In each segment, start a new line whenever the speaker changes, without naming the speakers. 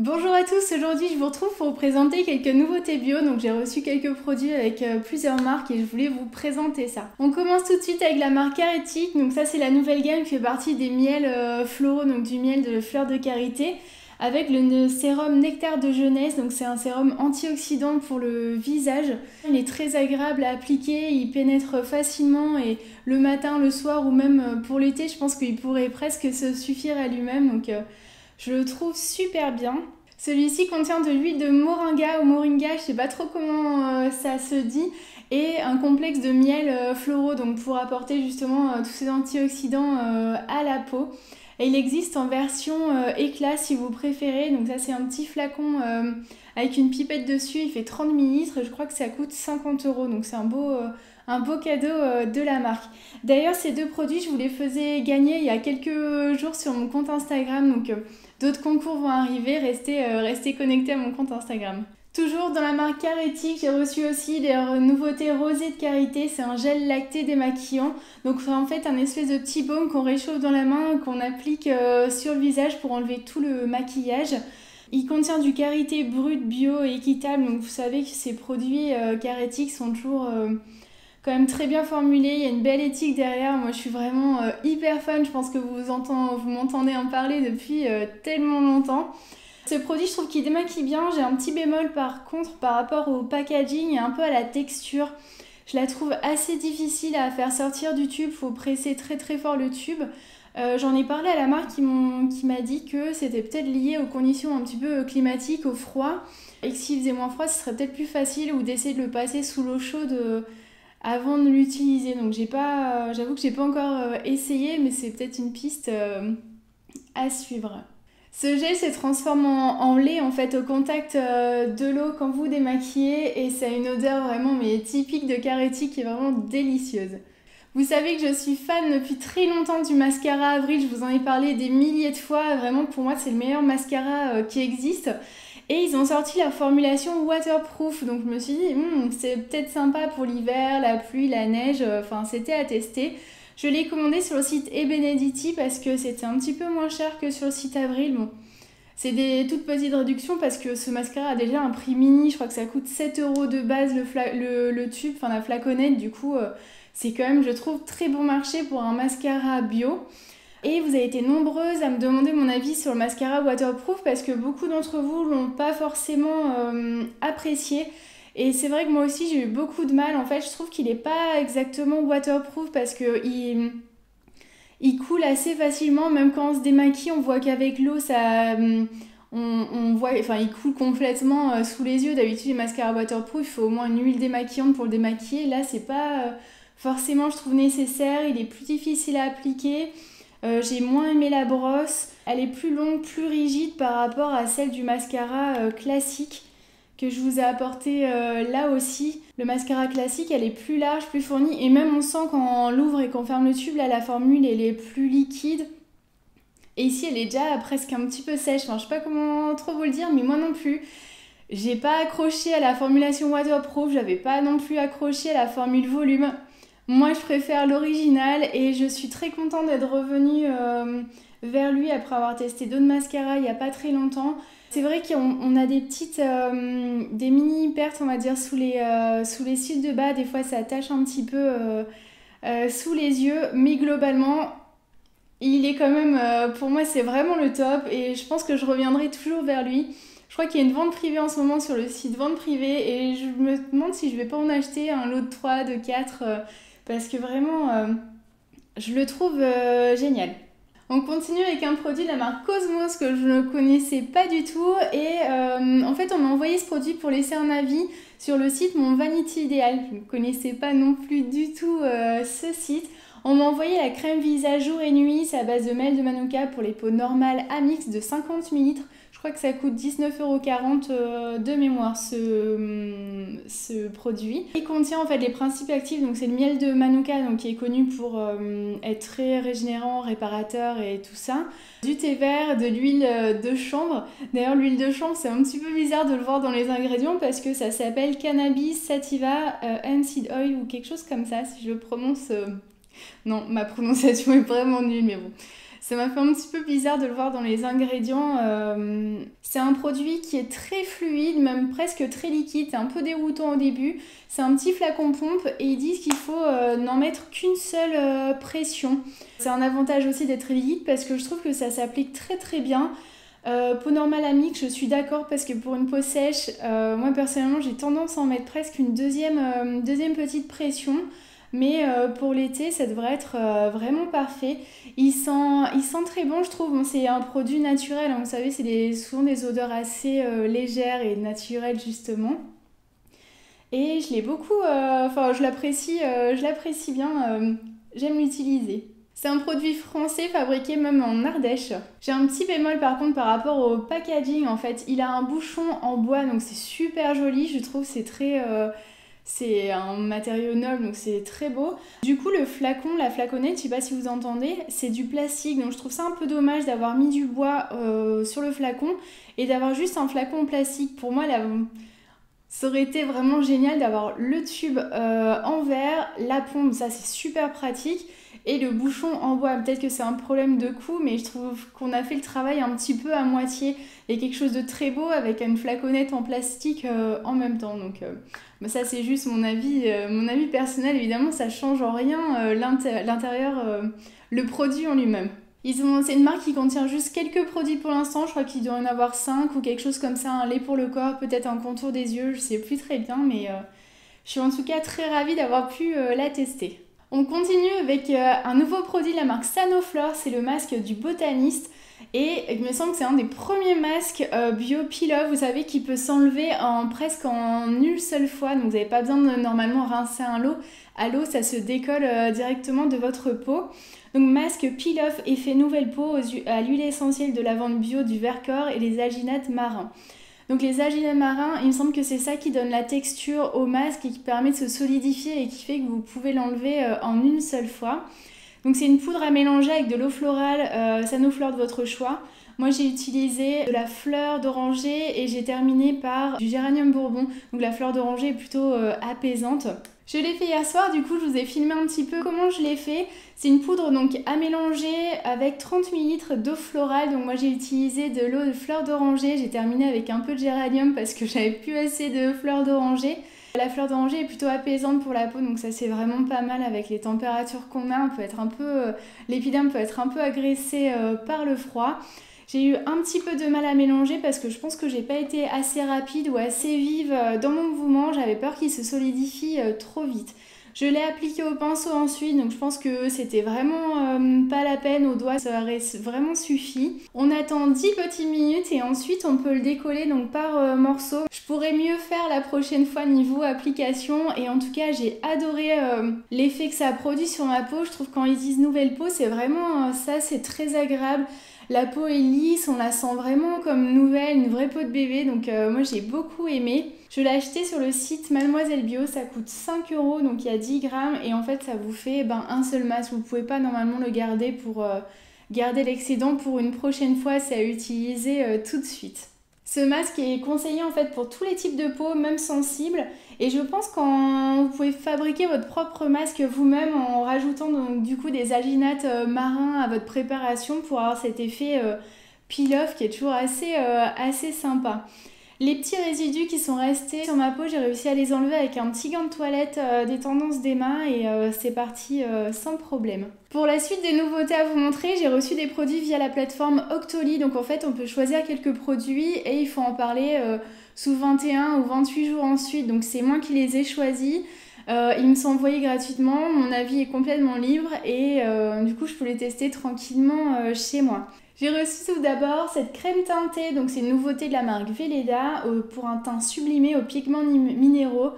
Bonjour à tous, aujourd'hui je vous retrouve pour vous présenter quelques nouveautés bio. Donc j'ai reçu quelques produits avec plusieurs marques et je voulais vous présenter ça. On commence tout de suite avec la marque Carétique. Donc ça c'est la nouvelle gamme qui fait partie des miels floraux, donc du miel de fleur de karité, avec le sérum Nectar de jeunesse. Donc c'est un sérum antioxydant pour le visage. Il est très agréable à appliquer, il pénètre facilement et le matin, le soir ou même pour l'été, je pense qu'il pourrait presque se suffire à lui-même. Donc je le trouve super bien. Celui-ci contient de l'huile de moringa ou moringa, je sais pas trop comment ça se dit, et un complexe de miel floraux, donc pour apporter justement tous ces antioxydants à la peau. Et il existe en version éclat si vous préférez, donc ça c'est un petit flacon avec une pipette dessus, il fait 30 ml et je crois que ça coûte 50 €, donc c'est un beau cadeau de la marque. D'ailleurs ces deux produits je vous les faisais gagner il y a quelques jours sur mon compte Instagram, donc d'autres concours vont arriver, restez connectés à mon compte Instagram. Toujours dans la marque Carétique, j'ai reçu aussi des nouveautés rosées de karité. C'est un gel lacté démaquillant. Donc c'est en fait un espèce de petit baume qu'on réchauffe dans la main, qu'on applique sur le visage pour enlever tout le maquillage. Il contient du karité brut, bio et équitable. Donc vous savez que ces produits Carétique sont toujours quand même très bien formulés. Il y a une belle éthique derrière. Moi je suis vraiment hyper fan. Je pense que vous m'entendez en parler depuis tellement longtemps. Ce produit, je trouve qu'il démaquille bien. J'ai un petit bémol par contre par rapport au packaging et un peu à la texture. Je la trouve assez difficile à faire sortir du tube. Il faut presser très très fort le tube. J'en ai parlé à la marque qui m'a dit que c'était peut-être lié aux conditions un petit peu climatiques, au froid. Et que s'il faisait moins froid, ce serait peut-être plus facile ou d'essayer de le passer sous l'eau chaude avant de l'utiliser. Donc j'avoue que j'ai pas encore essayé, mais c'est peut-être une piste à suivre. Ce gel se transforme en lait en fait au contact de l'eau quand vous démaquillez et ça a une odeur vraiment mais typique de Carétique qui est vraiment délicieuse. Vous savez que je suis fan depuis très longtemps du mascara Avril, je vous en ai parlé des milliers de fois, vraiment pour moi c'est le meilleur mascara qui existe. Et ils ont sorti la formulation waterproof, donc je me suis dit c'est peut-être sympa pour l'hiver, la pluie, la neige, enfin c'était à tester. Je l'ai commandé sur le site eBenediti parce que c'était un petit peu moins cher que sur le site Avril. Bon, c'est des toutes petites réductions parce que ce mascara a déjà un prix mini, je crois que ça coûte 7 € de base le tube, enfin la flaconnette, du coup c'est quand même je trouve très bon marché pour un mascara bio. Et vous avez été nombreuses à me demander mon avis sur le mascara waterproof parce que beaucoup d'entre vous l'ont pas forcément apprécié. Et c'est vrai que moi aussi j'ai eu beaucoup de mal. En fait, je trouve qu'il n'est pas exactement waterproof parce que il coule assez facilement. Même quand on se démaquille, on voit qu'avec l'eau, on voit, enfin, il coule complètement sous les yeux. D'habitude, les mascaras waterproof, il faut au moins une huile démaquillante pour le démaquiller. Là, c'est pas forcément, je trouve, nécessaire. Il est plus difficile à appliquer. J'ai moins aimé la brosse. Elle est plus longue, plus rigide par rapport à celle du mascara classique que je vous ai apporté là aussi. Le mascara classique, elle est plus large, plus fournie. Et même on sent quand on l'ouvre et qu'on ferme le tube, là la formule elle est plus liquide. Et ici elle est déjà presque un petit peu sèche. Enfin, je sais pas comment trop vous le dire, mais moi non plus. J'ai pas accroché à la formulation waterproof, j'avais pas non plus accroché à la formule volume. Moi, je préfère l'original et je suis très contente d'être revenue vers lui après avoir testé d'autres mascaras il n'y a pas très longtemps. C'est vrai qu'on a des petites, des mini pertes, on va dire, sous les cils de bas. Des fois, ça attache un petit peu sous les yeux, mais globalement, il est quand même, pour moi, c'est vraiment le top et je pense que je reviendrai toujours vers lui. Je crois qu'il y a une vente privée en ce moment sur le site vente privée et je me demande si je vais pas en acheter un lot de 3, de 4 parce que vraiment, je le trouve génial. On continue avec un produit de la marque Cosmos que je ne connaissais pas du tout et en fait on m'a envoyé ce produit pour laisser un avis sur le site Mon Vanity Idéal. Je ne connaissais pas non plus du tout ce site. On m'a envoyé la crème visage jour et nuit, c'est à base de miel de manuka pour les peaux normales Amix de 50 ml. Je crois que ça coûte 19,40 € de mémoire ce produit. Il contient en fait les principes actifs, donc c'est le miel de manuka donc, qui est connu pour être très régénérant, réparateur et tout ça. Du thé vert, de l'huile de chanvre. D'ailleurs l'huile de chanvre c'est un petit peu bizarre de le voir dans les ingrédients parce que ça s'appelle Cannabis Sativa Aniseed Oil ou quelque chose comme ça si je le prononce... Non, ma prononciation est vraiment nulle mais bon. Ça m'a fait un petit peu bizarre de le voir dans les ingrédients. C'est un produit qui est très fluide, même presque très liquide. C'est un peu déroutant au début. C'est un petit flacon pompe et ils disent qu'il faut n'en mettre qu'une seule pression. C'est un avantage aussi d'être liquide parce que je trouve que ça s'applique très très bien. Peau normale à mix, je suis d'accord parce que pour une peau sèche, moi personnellement j'ai tendance à en mettre presque une deuxième petite pression. Mais pour l'été, ça devrait être vraiment parfait. Il sent très bon, je trouve. Bon, c'est un produit naturel, hein, vous savez, c'est souvent des odeurs assez légères et naturelles, justement. Et je l'ai beaucoup, enfin, je l'apprécie bien, j'aime l'utiliser. C'est un produit français fabriqué même en Ardèche. J'ai un petit bémol par contre par rapport au packaging en fait. Il a un bouchon en bois donc c'est super joli, je trouve c'est un matériau noble donc c'est très beau. Du coup le flacon, la flaconnette, je sais pas si vous entendez, c'est du plastique donc je trouve ça un peu dommage d'avoir mis du bois sur le flacon et d'avoir juste un flacon en plastique. Pour moi ça aurait été vraiment génial d'avoir le tube en verre, la pompe, ça c'est super pratique. Et le bouchon en bois, peut-être que c'est un problème de coût, mais je trouve qu'on a fait le travail un petit peu à moitié. Il y a quelque chose de très beau avec une flaconnette en plastique en même temps. Donc ça c'est juste mon avis personnel. Évidemment, ça change en rien l'intérieur, le produit en lui-même. C'est une marque qui contient juste quelques produits pour l'instant. Je crois qu'il doit y en avoir 5 ou quelque chose comme ça. Un lait pour le corps, peut-être un contour des yeux, je sais plus très bien, mais je suis en tout cas très ravie d'avoir pu la tester. On continue avec un nouveau produit de la marque Sanoflore, c'est le masque du botaniste et il me semble que c'est un des premiers masques bio peel-off, vous savez, qui peut s'enlever presque en une seule fois, donc vous n'avez pas besoin de normalement rincer à l'eau, ça se décolle directement de votre peau. Donc masque peel-off effet nouvelle peau à l'huile essentielle de lavande bio du Vercors et les alginates marins. Donc les alginats marins, il me semble que c'est ça qui donne la texture au masque et qui permet de se solidifier et qui fait que vous pouvez l'enlever en une seule fois. Donc c'est une poudre à mélanger avec de l'eau florale, Sanoflore de votre choix. Moi j'ai utilisé de la fleur d'oranger et j'ai terminé par du géranium bourbon. Donc la fleur d'oranger est plutôt apaisante. Je l'ai fait hier soir, du coup je vous ai filmé un petit peu comment je l'ai fait. C'est une poudre donc à mélanger avec 30 ml d'eau florale. Donc moi j'ai utilisé de l'eau de fleur d'oranger. J'ai terminé avec un peu de géranium parce que j'avais plus assez de fleur d'oranger. La fleur d'oranger est plutôt apaisante pour la peau, donc ça c'est vraiment pas mal avec les températures qu'on a. L'épiderme peut être un peu agressé par le froid. J'ai eu un petit peu de mal à mélanger parce que je pense que j'ai pas été assez rapide ou assez vive dans mon mouvement. J'avais peur qu'il se solidifie trop vite. Je l'ai appliqué au pinceau ensuite, donc je pense que c'était vraiment pas la peine. Au doigt, ça aurait vraiment suffi. On attend 10 petites minutes et ensuite on peut le décoller donc par morceaux. Je pourrais mieux faire la prochaine fois niveau application et en tout cas j'ai adoré l'effet que ça a produit sur ma peau. Je trouve quand ils disent nouvelle peau, c'est vraiment ça, c'est très agréable. La peau est lisse, on la sent vraiment comme nouvelle, une vraie peau de bébé, donc moi j'ai beaucoup aimé. Je l'ai acheté sur le site Mademoiselle Bio, ça coûte 5 €, donc il y a 10 grammes et en fait ça vous fait un seul masque. Vous ne pouvez pas normalement le garder pour garder l'excédent pour une prochaine fois, c'est à utiliser tout de suite. Ce masque est conseillé en fait pour tous les types de peau, même sensibles. Et je pense quand vous pouvez fabriquer votre propre masque vous-même en rajoutant donc du coup des alginates marins à votre préparation pour avoir cet effet peel-off qui est toujours assez sympa. Les petits résidus qui sont restés sur ma peau, j'ai réussi à les enlever avec un petit gant de toilette des tendances d'Emma et c'est parti sans problème. Pour la suite des nouveautés à vous montrer, j'ai reçu des produits via la plateforme Octoly. Donc en fait, on peut choisir quelques produits et il faut en parler sous 21 ou 28 jours ensuite. Donc c'est moi qui les ai choisis. Ils me sont envoyés gratuitement, mon avis est complètement libre et du coup je peux les tester tranquillement chez moi. J'ai reçu tout d'abord cette crème teintée, donc c'est une nouveauté de la marque Velleda pour un teint sublimé aux pigments minéraux.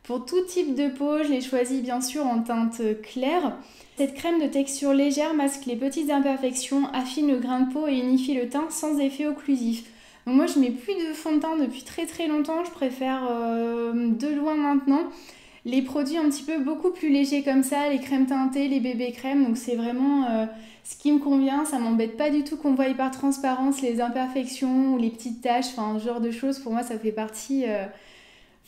Pour tout type de peau, je l'ai choisi bien sûr en teinte claire. Cette crème de texture légère masque les petites imperfections, affine le grain de peau et unifie le teint sans effet occlusif. Donc moi je mets plus de fond de teint depuis très longtemps, je préfère de loin maintenant les produits un petit peu beaucoup plus légers comme ça, les crèmes teintées, les bébés crèmes, donc c'est vraiment ce qui me convient. Ça m'embête pas du tout qu'on voie par transparence les imperfections ou les petites taches, enfin ce genre de choses, pour moi ça fait partie,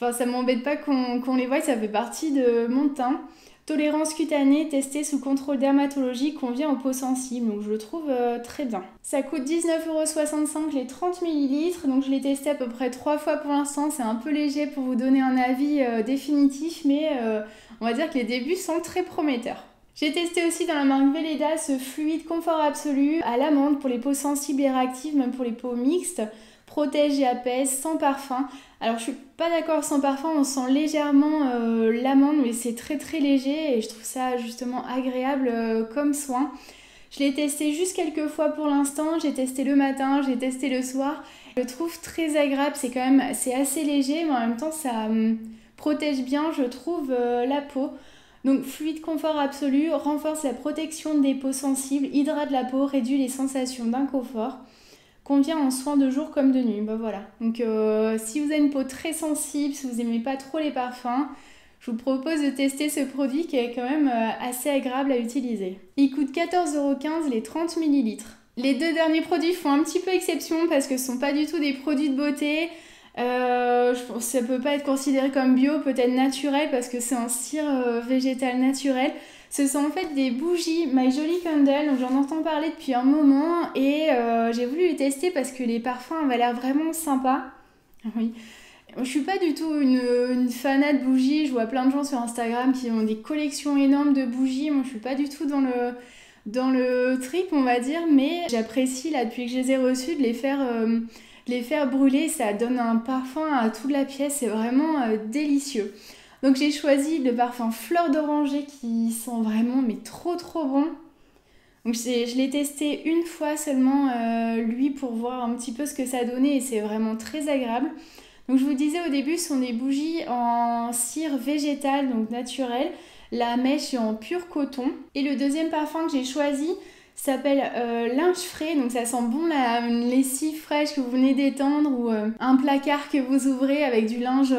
ça m'embête pas qu'on les voie, ça fait partie de mon teint. Tolérance cutanée testée sous contrôle dermatologique convient aux peaux sensibles, donc je le trouve très bien. Ça coûte 19,65 € les 30 ml, donc je l'ai testé à peu près 3 fois pour l'instant, c'est un peu léger pour vous donner un avis définitif, mais on va dire que les débuts sont très prometteurs. J'ai testé aussi dans la marque Velleda ce fluide confort absolu à l'amande pour les peaux sensibles et réactives, même pour les peaux mixtes. Protège et apaise, sans parfum. Alors je suis pas d'accord, sans parfum, on sent légèrement l'amande, mais c'est très très léger et je trouve ça justement agréable comme soin. Je l'ai testé juste quelques fois pour l'instant, j'ai testé le matin, j'ai testé le soir. Je le trouve très agréable, c'est assez léger, mais en même temps ça protège bien, je trouve, la peau. Donc fluide confort absolu, renforce la protection des peaux sensibles, hydrate la peau, réduit les sensations d'inconfort. Convient en soins de jour comme de nuit. Ben voilà. Donc si vous avez une peau très sensible, si vous n'aimez pas trop les parfums, je vous propose de tester ce produit qui est quand même assez agréable à utiliser. Il coûte 14,15 € les 30 ml. Les deux derniers produits font un petit peu exception parce que ce ne sont pas du tout des produits de beauté. Je pense que ça peut pas être considéré comme bio, peut-être naturel parce que c'est un cire végétal naturel. Ce sont en fait des bougies My Jolly Candle, donc j'en entends parler depuis un moment et j'ai voulu les tester parce que les parfums avaient l'air vraiment sympas. Oui. Je suis pas du tout une fanat de bougies, je vois plein de gens sur Instagram qui ont des collections énormes de bougies, moi je suis pas du tout dans le trip on va dire, mais j'apprécie là depuis que je les ai reçues de les faire brûler, ça donne un parfum à toute la pièce, c'est vraiment délicieux. Donc j'ai choisi le parfum Fleur d'Oranger qui sent vraiment mais trop bons. Donc je l'ai testé une fois seulement lui pour voir un petit peu ce que ça donnait et c'est vraiment très agréable. Donc je vous disais au début, ce sont des bougies en cire végétale, donc naturelle. La mèche est en pur coton. Et le deuxième parfum que j'ai choisi s'appelle linge frais, donc ça sent bon une lessive fraîche que vous venez d'étendre ou un placard que vous ouvrez avec du linge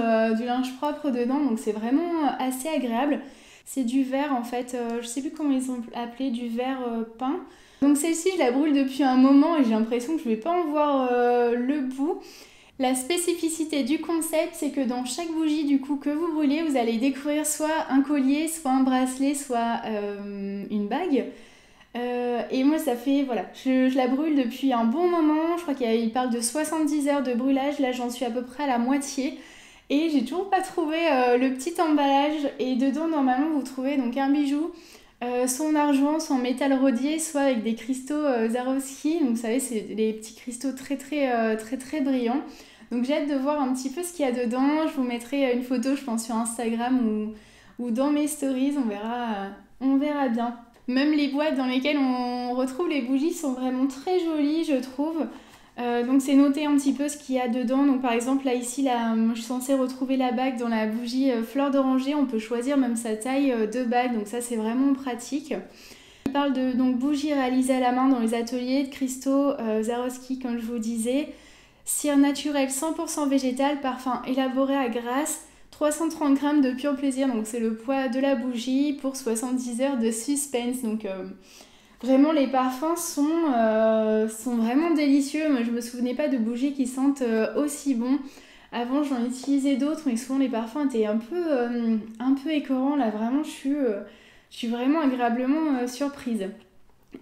propre dedans, donc c'est vraiment assez agréable. C'est du verre en fait, je sais plus comment ils ont appelé, du verre peint. Donc celle-ci je la brûle depuis un moment et j'ai l'impression que je vais pas en voir le bout. La spécificité du concept, c'est que dans chaque bougie du coup que vous brûlez, vous allez découvrir soit un collier, soit un bracelet, soit une bague. Et moi ça fait, voilà, je la brûle depuis un bon moment, je crois qu'il parle de 70 heures de brûlage, là j'en suis à peu près à la moitié et j'ai toujours pas trouvé le petit emballage et dedans normalement vous trouvez donc un bijou, soit en argent, soit en métal rodier, soit avec des cristaux Swarovski, donc vous savez c'est les petits cristaux très brillants. Donc j'ai hâte de voir un petit peu ce qu'il y a dedans, je vous mettrai une photo je pense sur Instagram ou dans mes stories, on verra bien. Même les boîtes dans lesquelles on retrouve les bougies sont vraiment très jolies, je trouve. Donc c'est noté un petit peu ce qu'il y a dedans. Donc par exemple là ici, je suis censée retrouver la bague dans la bougie Fleur d'Oranger. On peut choisir même sa taille de bague, donc ça c'est vraiment pratique. Il parle de bougies réalisées à la main dans les ateliers de cristaux Swarovski comme je vous disais. Cire naturelle 100% végétale, parfum élaboré à Grasse. 330 g de pur plaisir, donc c'est le poids de la bougie pour 70 heures de suspense. Donc vraiment les parfums sont vraiment délicieux. Moi je me souvenais pas de bougies qui sentent aussi bon. Avant j'en utilisais d'autres mais souvent les parfums étaient un peu écœurants. Là vraiment je suis vraiment agréablement surprise.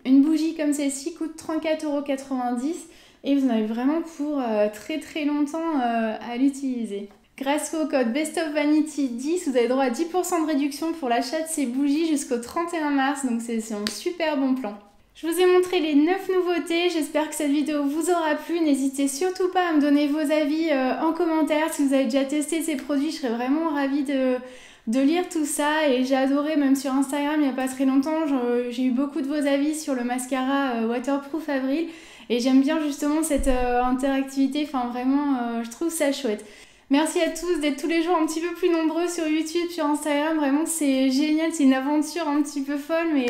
Une bougie comme celle-ci coûte 34,90 € et vous en avez vraiment pour très longtemps à l'utiliser. Grâce au code BESTOFVANITY10, vous avez droit à 10% de réduction pour l'achat de ces bougies jusqu'au 31 mars, donc c'est un super bon plan. Je vous ai montré les 9 nouveautés, j'espère que cette vidéo vous aura plu. N'hésitez surtout pas à me donner vos avis en commentaire. Si vous avez déjà testé ces produits, je serais vraiment ravie de lire tout ça. Et j'ai adoré, même sur Instagram il n'y a pas très longtemps, j'ai eu beaucoup de vos avis sur le mascara Waterproof Avril. Et j'aime bien justement cette interactivité, enfin vraiment je trouve ça chouette. Merci à tous d'être tous les jours un petit peu plus nombreux sur YouTube, sur Instagram, vraiment c'est génial, c'est une aventure un petit peu folle, mais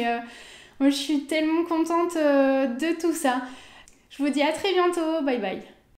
moi je suis tellement contente de tout ça. Je vous dis à très bientôt, bye bye.